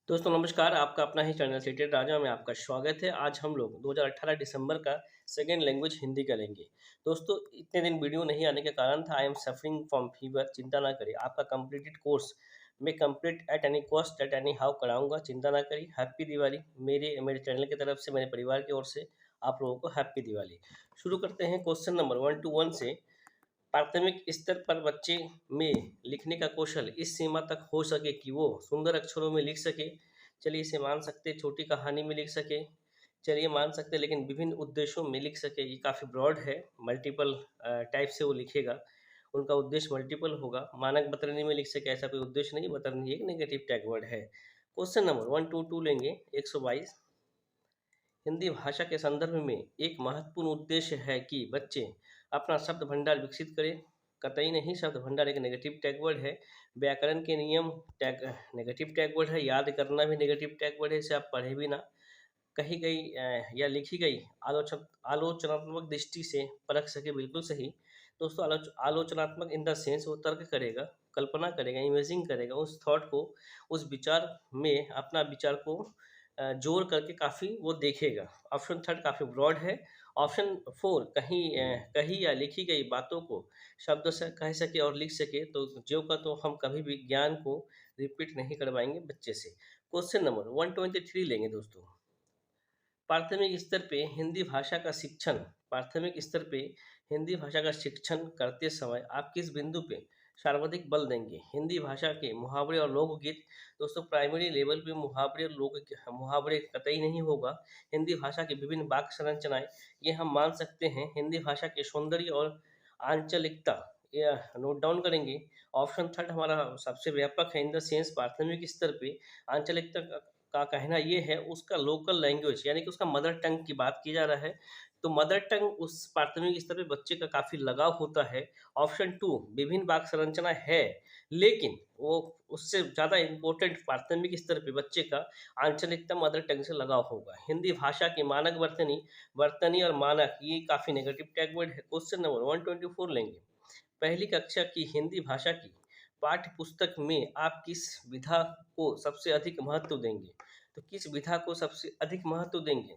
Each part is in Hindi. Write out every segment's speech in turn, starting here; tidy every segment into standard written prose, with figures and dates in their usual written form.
दोस्तों नमस्कार, आपका अपना ही चैनल सिटेड राजा में आपका स्वागत है। आज हम लोग 2018 दिसंबर का सेकंड लैंग्वेज हिंदी करेंगे। दोस्तों इतने दिन वीडियो नहीं आने के कारण था, I am suffering from fever. चिंता ना करिए, आपका कंप्लीटेड कोर्स मैं complete at any cost at any how कराऊंगा। चिंता ना करिए। हैप्पी दिवाली मेरे मेरे चैनल की तरफ से, मेरे परिवार की ओर से आप लोगों को हैप्पी दिवाली। शुरू करते हैं क्वेश्चन नंबर 1 to 1 से। प्राथमिक स्तर पर बच्चे में लिखने का कौशल इस सीमा तक हो सके कि वो सुंदर अक्षरों में लिख सके। चलिए इसे मान सकते हैं, छोटी कहानी में लिख सके। चलिए मान सकते हैं, लेकिन विभिन्न उद्देश्यों में लिख सके, ये काफ़ी ब्रॉड है। मल्टीपल टाइप से वो लिखेगा, उनका उद्देश्य मल्टीपल होगा। मानक बतरनी में लिख सके, ऐसा कोई उद्देश्य नहीं। बतरनी एक नेगेटिव टैग वर्ड है। क्वेश्चन नंबर 1 to 2 लेंगे। 122। हिंदी भाषा के संदर्भ में एक महत्वपूर्ण उद्देश्य है कि बच्चे अपना शब्द भंडार विकसित करें। कतई नहीं, शब्द भंडार एक नेगेटिव टैग वर्ड है। व्याकरण के नियम टैग नेगेटिव टैग वर्ड है। याद करना भी नेगेटिव टैग वर्ड है, इसे आप पढ़े भी ना। कही गई या लिखी गई आलोचनात्मक दृष्टि से परख सके, बिल्कुल सही। दोस्तों आलोचनात्मक इन द सेंस वो तर्क करेगा, कल्पना करेगा, इमेजिंग करेगा, उस थॉट को, उस विचार में अपना विचार को जोड़ करके काफ़ी वो देखेगा। ऑप्शन थर्ड काफ़ी ब्रॉड है। ऑप्शन फोर कही या लिखी गई बातों को शब्द से कह सके और लिख सके, तो जो का तो हम कभी भी ज्ञान को रिपीट नहीं करवाएंगे बच्चे से। क्वेश्चन नंबर 123 लेंगे दोस्तों। प्राथमिक स्तर पे हिंदी भाषा का शिक्षण प्राथमिक स्तर पे हिंदी भाषा का शिक्षण करते समय आप किस बिंदु पे सर्वाधिक बल देंगे? हिंदी भाषा के मुहावरे और लोकगीत। दोस्तों प्राइमरी लेवल पे मुहावरे कतई नहीं होगा। हिंदी भाषा की विभिन्न वाक्य संरचनाएं, ये हम मान सकते हैं। हिंदी भाषा के सौंदर्य और आंचलिकता, ये नोट डाउन करेंगे। ऑप्शन थर्ड हमारा सबसे व्यापक है। इन द सेंस प्राथमिक स्तर पे आंचलिकता का कहना ये है, उसका लोकल लैंग्वेज यानी कि उसका मदर टंग की बात की जा रहा है। तो मदर टंग उस प्राथमिक स्तर पे बच्चे का काफ़ी लगाव होता है। ऑप्शन टू विभिन्न वाक्य संरचना है, लेकिन वो उससे ज़्यादा इम्पोर्टेंट प्राथमिक स्तर पे बच्चे का आंचलिकता मदर टंग से लगाव होगा। हिंदी भाषा की मानक वर्तनी वर्तनी और मानक, ये काफ़ी नेगेटिव टैग वर्ड है। क्वेश्चन नंबर 124 लेंगे। पहली कक्षा की हिंदी भाषा की पाठ्य पुस्तक में आप किस विधा को सबसे अधिक महत्व देंगे? तो किस विधा को सबसे अधिक महत्व देंगे?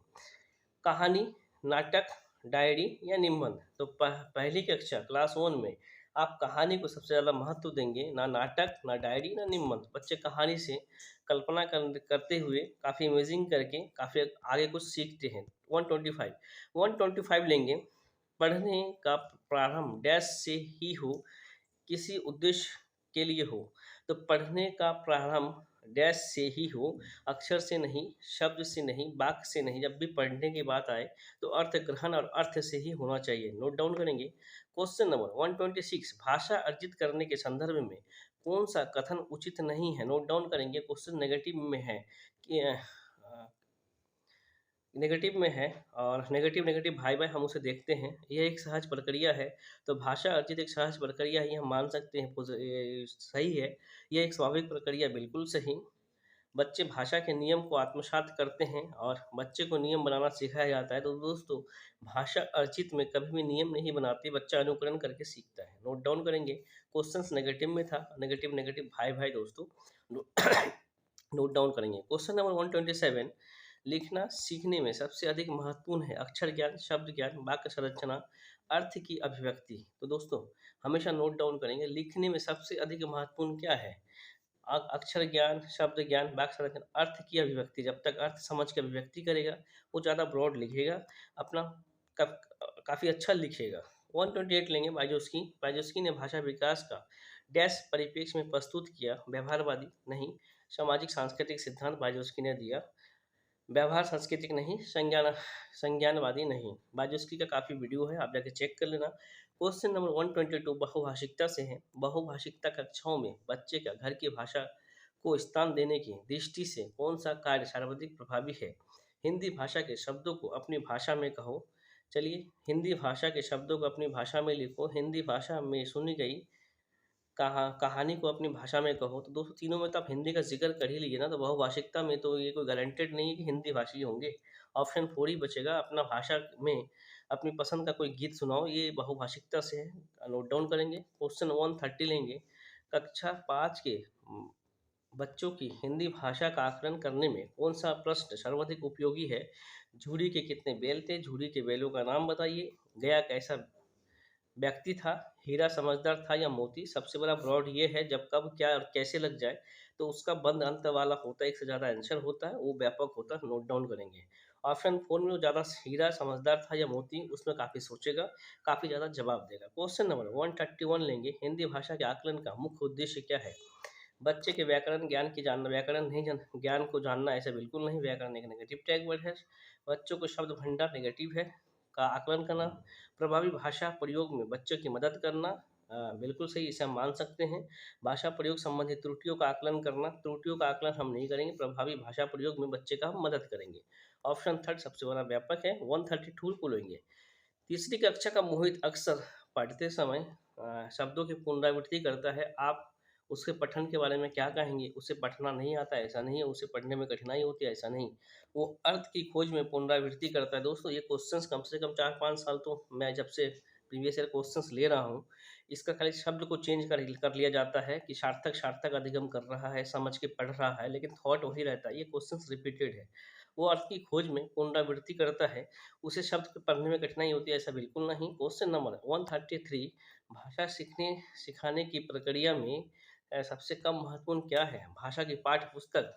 कहानी, नाटक, डायरी या निबंध? तो पहली कक्षा क्लास 1 में आप कहानी को सबसे ज़्यादा महत्व देंगे, ना नाटक, ना डायरी, ना निबंध। बच्चे कहानी से कल्पना करते हुए, काफ़ी इमेजिंग करके काफ़ी आगे कुछ सीखते हैं। 125 लेंगे। पढ़ने का प्रारंभ डैश से ही हो, किसी उद्देश्य के लिए हो। तो पढ़ने का प्रारंभ डैश से ही हो, अक्षर से नहीं, शब्द से नहीं, वाक्य से नहीं। जब भी पढ़ने की बात आए तो अर्थ ग्रहण और अर्थ से ही होना चाहिए। नोट डाउन करेंगे। Question number 126। भाषा अर्जित करने के संदर्भ में कौन सा कथन उचित नहीं है? नोट डाउन करेंगे। क्वेश्चन नेगेटिव में है कि नेगेटिव में है, और नेगेटिव नेगेटिव भाई भाई हम उसे देखते हैं। यह एक सहज प्रक्रिया है। तो भाषा अर्जित एक सहज प्रक्रिया ही हम मान सकते हैं, ये सही है। यह एक स्वाभाविक प्रक्रिया, बिल्कुल सही। बच्चे भाषा के नियम को आत्मसात करते हैं और बच्चे को नियम बनाना सिखाया जाता है। तो दोस्तों भाषा अर्जित में कभी भी नियम नहीं बनाती, बच्चा अनुकरण करके सीखता है। नोट डाउन करेंगे। क्वेश्चंस नेगेटिव में था, नेगेटिव नेगेटिव भाई भाई दोस्तों नोट डाउन करेंगे। Question number 127। लिखना सीखने में सबसे अधिक महत्वपूर्ण है अक्षर ज्ञान, शब्द ज्ञान, वाक्य संरचना, अर्थ की अभिव्यक्ति? तो दोस्तों हमेशा नोट डाउन करेंगे, लिखने में सबसे अधिक महत्वपूर्ण क्या है? अक्षर ज्ञान, शब्द ज्ञान, वाक्य संरचना, अर्थ की अभिव्यक्ति। जब तक अर्थ समझ के अभिव्यक्ति करेगा, वो ज़्यादा ब्रॉड लिखेगा, अपना काफ़ी अच्छा लिखेगा। 128 लेंगे। बाइजोस्की ने भाषा विकास का डैश परिप्रेक्ष्य में प्रस्तुत किया। व्यवहारवादी नहीं, सामाजिक सांस्कृतिक सिद्धांत बाइजोस्की ने दिया। व्यवहार सांस्कृतिक नहीं, संज्ञानवादी नहीं। बाजोस्की का काफ़ी वीडियो है, आप जाके चेक कर लेना। क्वेश्चन नंबर 122 बहुभाषिकता से है। बहुभाषिकता कक्षाओं में बच्चे का घर की भाषा को स्थान देने की दृष्टि से कौन सा कार्य सर्वाधिक प्रभावी है? हिंदी भाषा के शब्दों को अपनी भाषा में कहो। चलिए हिंदी भाषा के शब्दों को अपनी भाषा में लिखो। हिंदी भाषा में सुनी गई कहानी को अपनी भाषा में कहो। तो दोस्तों तीनों में तो आप हिंदी का जिक्र कर ही लीजिए ना। तो बहुभाषिकता में तो ये कोई गारंटेड नहीं है कि हिंदी भाषी होंगे। ऑप्शन फोर ही बचेगा, अपना भाषा में अपनी पसंद का कोई गीत सुनाओ, ये बहुभाषिकता से है। नोट डाउन करेंगे। क्वेश्चन 130 लेंगे। कक्षा 5 के बच्चों की हिंदी भाषा का आकलन करने में कौन सा प्रश्न सर्वाधिक उपयोगी है? झूरी के कितने बैल थे? झूरी के बैलों का नाम बताइए। गया कैसा व्यक्ति था? हीरा समझदार था या मोती? सबसे बड़ा फ्रॉड ये है जब कब क्या और कैसे लग जाए तो उसका बंद अंत वाला होता है, एक से ज़्यादा आंसर होता है, वो व्यापक होता है, नोट डाउन करेंगे। ऑप्शन फोर में वो ज़्यादा हीरा समझदार था या मोती, उसमें काफ़ी सोचेगा, काफ़ी ज़्यादा जवाब देगा। क्वेश्चन नंबर 131 लेंगे, हिंदी भाषा के आकलन का मुख्य उद्देश्य क्या है? बच्चे के व्याकरण ज्ञान की जानना, व्याकरण नहीं ज्ञान को जानना, ऐसा बिल्कुल नहीं, व्याकरण एक नेगेटिव टैग वर्ड है। बच्चों को शब्द भंडार नेगेटिव है का आकलन करना, प्रभावी भाषा प्रयोग में बच्चों की मदद करना, बिल्कुल सही, इसे हम मान सकते हैं। भाषा प्रयोग संबंधी त्रुटियों का आकलन करना, त्रुटियों का आकलन हम नहीं करेंगे, प्रभावी भाषा प्रयोग में बच्चे का हम मदद करेंगे। ऑप्शन थर्ड सबसे बड़ा व्यापक है। 132 को लेंगे, तीसरी कक्षा का मोहित अक्सर पढ़ते समय शब्दों की पुनरावृत्ति करता है। आप उसके पठन के बारे में क्या कहेंगे? उसे पढ़ना नहीं आता है, ऐसा नहीं है, उसे पढ़ने में कठिनाई होती है, ऐसा नहीं, वो अर्थ की खोज में पुनरावृत्ति करता है। दोस्तों ये क्वेश्चंस कम से कम 4-5 साल तो मैं जब से प्रीवियस ईयर क्वेश्चंस ले रहा हूँ, इसका खाली शब्द को चेंज कर लिया जाता है कि सार्थक सार्थक अधिगम कर रहा है, समझ के पढ़ रहा है, लेकिन थॉट वही रहता है, ये क्वेश्चंस रिपीटेड है। वो अर्थ की खोज में पुनरावृत्ति करता है, उसे शब्द को पढ़ने में कठिनाई होती है, ऐसा बिल्कुल नहीं। क्वेश्चन नंबर 133, भाषा सीखने सिखाने की प्रक्रिया में सबसे कम महत्वपूर्ण क्या है? भाषा की पाठ्य पुस्तक।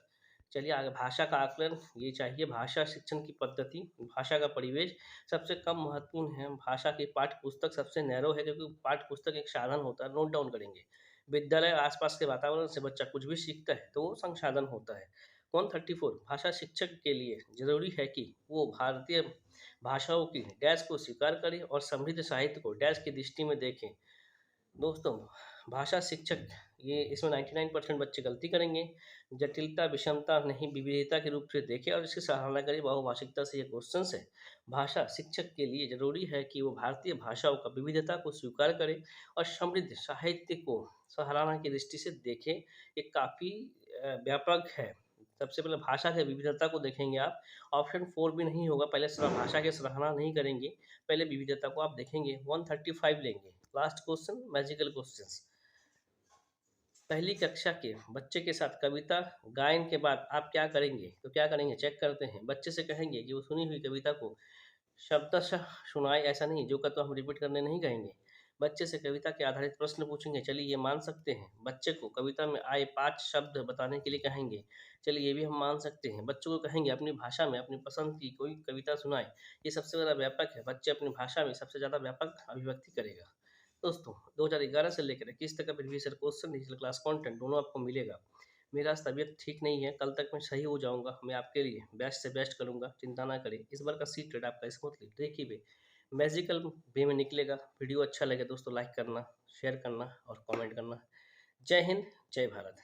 चलिए आगे, भाषा का आकलन ये चाहिए, भाषा शिक्षण की पद्धति, भाषा का परिवेश सबसे कम महत्वपूर्ण है। भाषा की पाठ्य पुस्तक सबसे नैरो है, क्योंकि पाठ्य पुस्तक एक साधन होता है, नोट डाउन करेंगे। विद्यालय आसपास के वातावरण से बच्चा कुछ भी सीखता है तो वो संसाधन होता है। 134, भाषा शिक्षक के लिए जरूरी है कि वो भारतीय भाषाओं की डैश को स्वीकार करें और समृद्ध साहित्य को डैश की दृष्टि में देखें। दोस्तों भाषा शिक्षक, ये इसमें 99% बच्चे गलती करेंगे। जटिलता विषमता नहीं, विविधता के रूप से देखें और इसकी सराहना करें, बहुभाषिकता से ये क्वेश्चन है। भाषा शिक्षक के लिए जरूरी है कि वो भारतीय भाषाओं का विविधता को स्वीकार करे और समृद्ध साहित्य को सराहना की दृष्टि से देखें। ये काफ़ी व्यापक है। सबसे पहले भाषा की विविधता को देखेंगे आप। ऑप्शन फोर भी नहीं होगा, पहले भाषा की सराहना नहीं करेंगे, पहले विविधता को आप देखेंगे। 135 लेंगे, लास्ट क्वेश्चन, मैजिकल क्वेश्चंस। पहली कक्षा के बच्चे के साथ कविता गायन के बाद आप क्या करेंगे? तो क्या करेंगे, चेक करते हैं। बच्चे से कहेंगे कि वो सुनी हुई कविता को शब्दशः सुनाए, ऐसा नहीं, जो का तो हम रिपीट करने नहीं कहेंगे। बच्चे से कविता के आधारित प्रश्न पूछेंगे, चलिए ये मान सकते हैं। बच्चे को कविता में आए 5 शब्द बताने के लिए कहेंगे, चलिए ये भी हम मान सकते हैं। बच्चों को कहेंगे अपनी भाषा में अपनी पसंद की कोई कविता सुनाए, ये सबसे ज़्यादा व्यापक है, बच्चे अपनी भाषा में सबसे ज़्यादा व्यापक अभिव्यक्ति करेगा। दोस्तों 2011 से लेकर 21 तक का previous year question, digital class content दोनों आपको मिलेगा। मेरा आज तबीयत ठीक नहीं है, कल तक मैं सही हो जाऊंगा, मैं आपके लिए बेस्ट से बेस्ट करूंगा, चिंता ना करें। इस बार का सीक्रेट आपका स्मूथली देखिए वे मैजिकल वे में निकलेगा। वीडियो अच्छा लगे दोस्तों लाइक करना, शेयर करना और कमेंट करना। जय हिंद, जय भारत।